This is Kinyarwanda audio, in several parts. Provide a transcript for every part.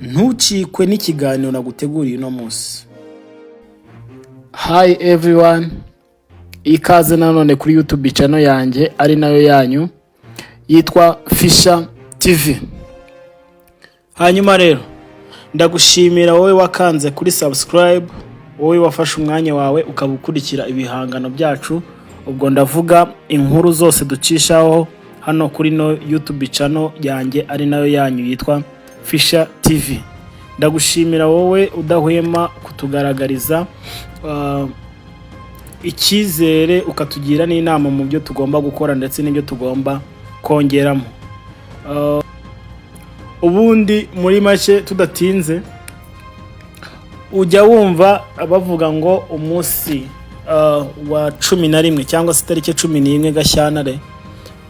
ntucikwe n'ikiganiro naguteguriye uno munsi. Hi everyone, ikaze nanone kuri YouTube channel yanjye ari nayo yanyu yitwa Fisher TV. Hanyuma rero ndagushimira wowe wakanze kuri subscribe, wowe wafashe umwanya wawe ukabukurikira ibihangano byacu, ubwo ndavuga inkuru zose ducishaho hano kuri no YouTube channel yanjye ari nayo yanyu yitwa Fisher TV. Ndagushimira wowe udahwema kutugaragariza icyizere ukatugira n'inama mu byo tugomba gukora ndetse n'ibyo tugomba kongeramo. Ubundi muri make tudatinze, ujya wumva bavuga ngo umunsi wa 11 cyangwa se tariki 11 Gashyantare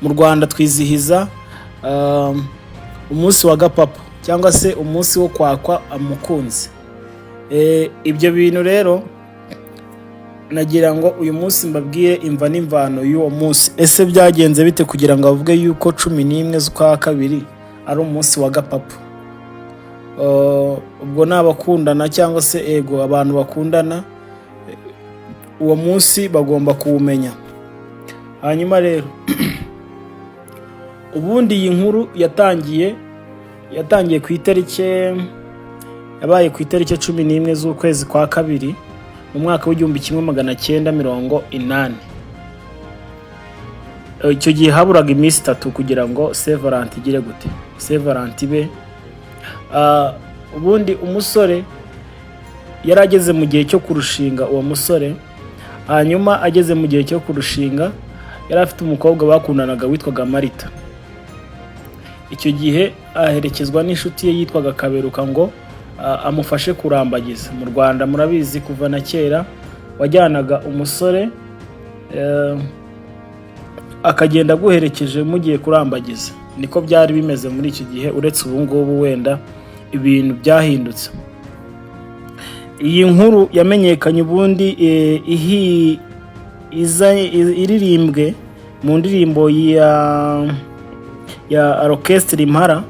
mu Rwanda twizihiza umunsi wa gapapa cyangwa se umunsi wo kwakwa umukunzi. Ibyo bintu rero nagira ngo uyu munsi mbabwire imva n'imvano y'uwo munsi. Ese byagenze bite kugira ngo avuge yuko 11 z'ukwa kabiri ari umunsi wa gapapa? Ubwo n'abakundana cyangwa se abantu bakundana uwo munsi bagomba kuwumenya. Hanyuma rero ubundi iyi nkuru yatangiye ku itariki yabaye ku itariki 11 z'ukwezi kwa kabiri mu mwaka w'1980. Icyo gihe haburaga iminsi 3 kugira ngo Saint Valentin igire gute, Saint Valentin be. Ubundi umusore yarageze mu gihe cyo kurushinga. Uwo musore hanyuma ageze mu gihe cyo kurushinga yari afite umukobwa bakundanaga witwaga Marita. Icyo gihe aherekezwa n'inshuti ye yitwaga Kaberuka ngo amufashe kurambagiza. Mu Rwanda murabizi kuva na kera wajyanaga umusore akagenda guherekeje mugiye kurambagiza. Niko byari bimeze muri iki gihe, uretse ubu ngubu wenda ibintu byahindutse. Iyi nkuru yamenyekanye ubundi iririmbwe mu ndirimbo ya orchestre Impara.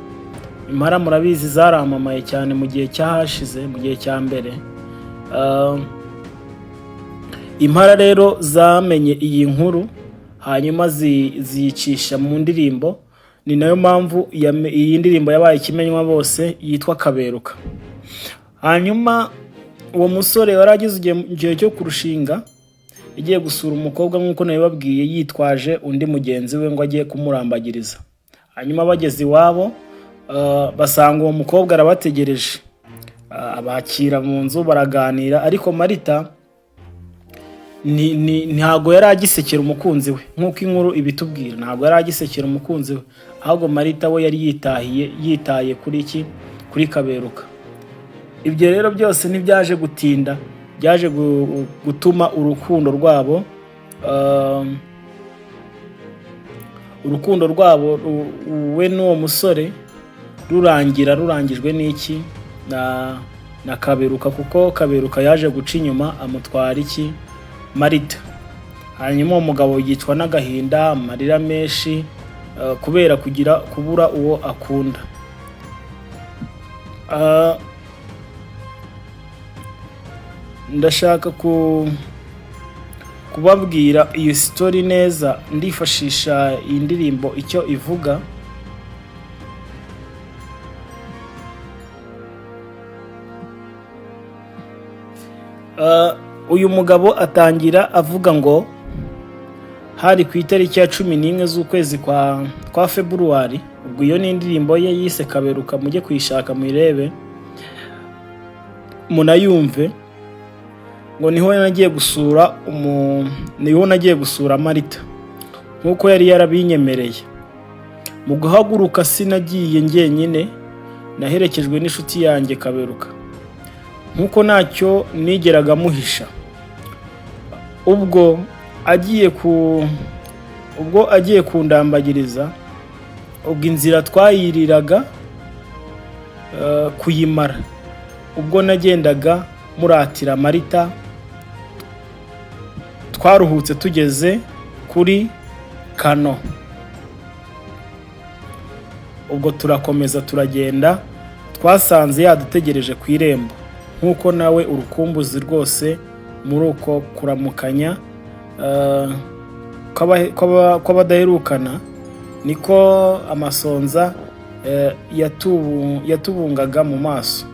Impara murabizi zaramamaye cyane mu gihe cyahashize, mu gihe cya mbere. Impara rero zamenye iyi nkuru hanyuma ziyicisha mu ndirimbo. Ni nayo mpamvu iyi ndirimbo yabaye ikimenywa bose, yitwa Kaberuka. Hanyuma uwo musore waragize igihe cyo kurushinga, igiye gusura umukobwa nk'uko nabibabwiye, yitwaje undi mugenzi we ngo agiye kumurambagiriza. Hanyuma bageze iwabo basanga uwo mukobwa arabategereje, abakira mu nzu baraganira. Ariko Marita ntago yari agisekera umukunzi we nk'uko inkuru ibitubwira. Ntago yari agisekera umukunzi we, ahubwo Marita we yari yitaye kuri Kaberuka. Ibyo rero byose ntibyaje gutinda, byaje gutuma urukundo rwabo we n'uwo musore rurangijwe n'iki na Kaberuka, kuko Kaberuka yaje guca inyuma amutwara Marita. Hanyuma umugabo yicwa n'agahinda, amarira menshi kubera kubura uwo akunda. Ndashaka kubabwira iyo story neza ndifashisha iyi ndirimbo icyo ivuga. Uyu mugabo atangira avuga ngo hari ku itariki ya 11 z'ukwezi kwa Februari. Ubwo iyo ni indirimbo ye yise Kaberuka, mujye kuyishaka muyirebe munayumve. Ngo niho nagiye gusura Marita nkuko yari yarabinyemereye. Mu guhaguruka sinagiye njyenyine, naherekejwe n'inshuti yanjye Kaberuka, nkuko ntacyo nigeraga muhisha. Ubwo agiye kundambagiriza, ubwo inzira twayiriraga kuyimara. Ubwo nagendaga muratira Marita, twaruhutse tugeze kuri Kano. Ubwo turakomeza turagenda twasanze yadutegereje ku irembo, nk'uko nawe urukumbuzi rwose muri uko kuramukanya kw'abadaherukana, niko amasonza yatubungaga mu maso.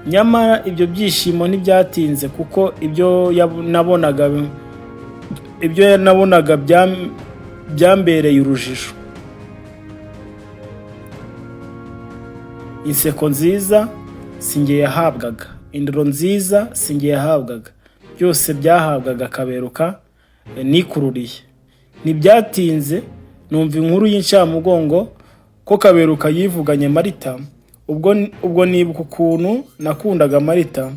Nyamara ibyo byishimo ntibyatinze, kuko ibyo nabonaga byambereye urujijo. Inseko nziza sinjye yahabwaga, indoro nziza sinjye yahabwaga, byose byahabwaga Kaberuka nikururiye. Ntibyatinze numva inkuru y'incamugongo ko Kaberuka yivuganye Marita. Ubwo nibuka ukuntu nakundaga Marita,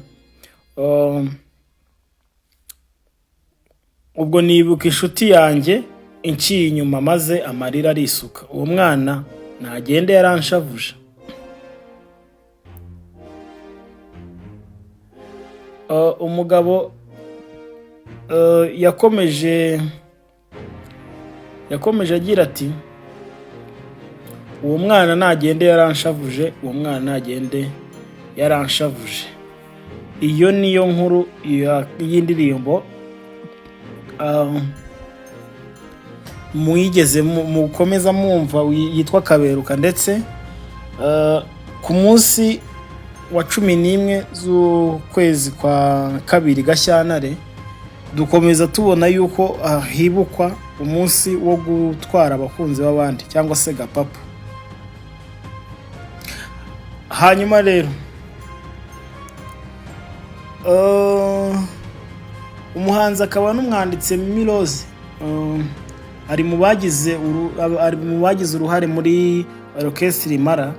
ubwo nibuka inshuti yanjye inciye inyuma, maze amarira arisuka. Uwo mwana ntagende yaranshavuje. Umugabo yakomeje agira ati, uwo mwana ntagende yaranshavuje, uwo mwana ntagende yaranshavuje. Iyo niyo nkuru y'indirimbo mukomeza mwumva yitwa Kaberuka. Ndetse ku munsi wa 11 z'ukwezi kwa 2 Gashyantare dukomeza tubona yuko hibukwa umunsi wo gutwara abakunzi b'abandi, cyangwa se Gapapa. Hanyuma rero umuhanzi akaba n'umwanditsi Mimi Rose ari mu bagize uruhare muri Orchestre Impala.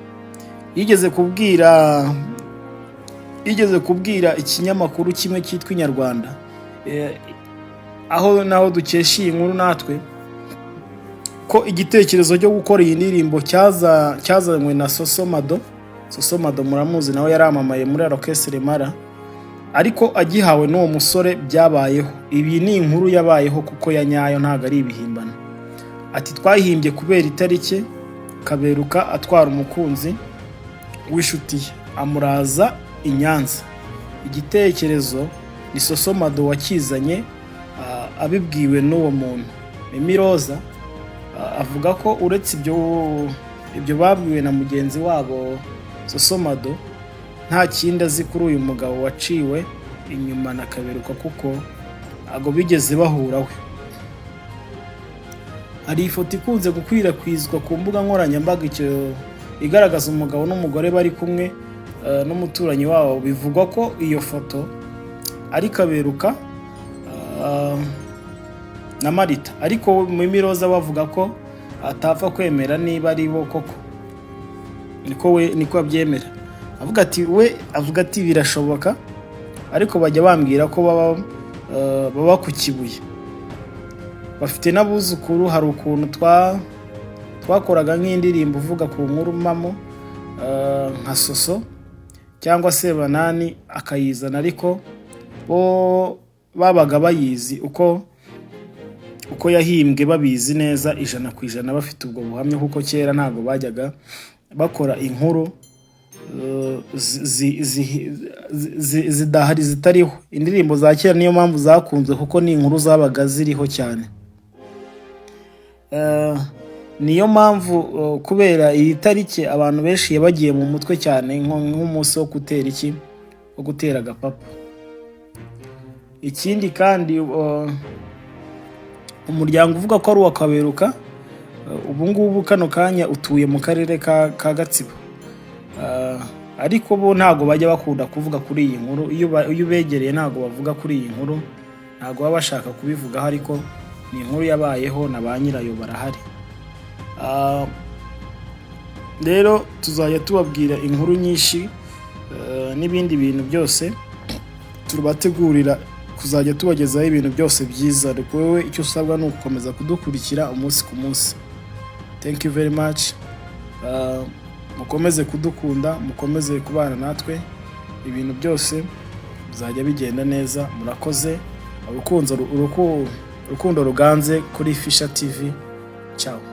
Yigeze kubwira ikinyamakuru kimwe cyitwa Inyarwanda, aho dukesha iyi nkuru natwe, ko igitekerezo cyo gukora iyi ndirimbo cyazanywe na Sosomado. Sosomado muramuzi, nawe yaramamaye muri Orchestre Impala, ariko agihawe n'uwo musore byabayeho. Ibi ni inkuru yabayeho kuko ya nyayo, ntago ari ibihimbano. Ati twahimbye kubera itariki Kaberuka atwara umukunzi w'inshuti ye amuraza i Nyanza. Igitekerezo ni Sosomado wakizanye abibwiwe n'uwo muntu. Mimi Rose avuga ko uretse ibyo babwiwe na mugenzi wabo Sosomado, nta kindi azi kuri uyu mugabo waciwe inyuma na Kaberuka, kuko ago bigeze bahura we. Hari ifoto ikunze gukwirakwizwa ku mbuga nkoranyambaga igaragaza umugabo n'umugore bari kumwe n'umuturanyi wabo. Bivugwa ko iyo foto ari Kaberuka na Marita, ariko Mimi Rose bavuga ko atapfa kwemera niba ari bo koko. Niko abyemera. Avuga ati birashoboka, ariko bajya bambwira ko baba ku Kibuye, bafite n'abuzukuru. Hari ukuntu twakoraga nk'indirimbo uvuga ku nkuru mamo nka Soso cyangwa se Banani akayizana, ariko bo babaga bayizi uko yahimbwe, babizi neza 100% bafite ubwo buhamya, kuko kera ntago bajyaga bakora inkuru zidahari, zitariho. Indirimbo za kera niyo mpamvu zakunzwe, kuko ni inkuru zabaga ziriho cyane. Niyo mpamvu kubera iyi tariki abantu benshi yabagiye mu mutwe cyane, nk'umunsi wo gutera Gapapa. Ikindi kandi umuryango uvuga ko ari uwa Kaberuka ubu ngubu kano kanya utuye mu karere ka Gatsibo, ariko bo ntago bajya bakunda kuvuga kuri iyi nkuru. Iyo begereye ntago bavuga kuri iyi nkuru, ntago baba bashaka kubivugaho, ariko ni inkuru yabayeho na ba nyirayo barahari. Rero tuzajya tubabwira inkuru nyinshi n'ibindi bintu byose tubategurira kuzajya tubagezaho ibintu byose byiza. Wewe icyo usabwa ni ugukomeza kudukurikira umunsi ku munsi. Thank you very much. Mukomeze kudukunda, mukomeze kubana natwe, ibintu byose bizajya bigenda neza. Murakoze. Urukundo ruganze kuri Fisher TV. Ciao.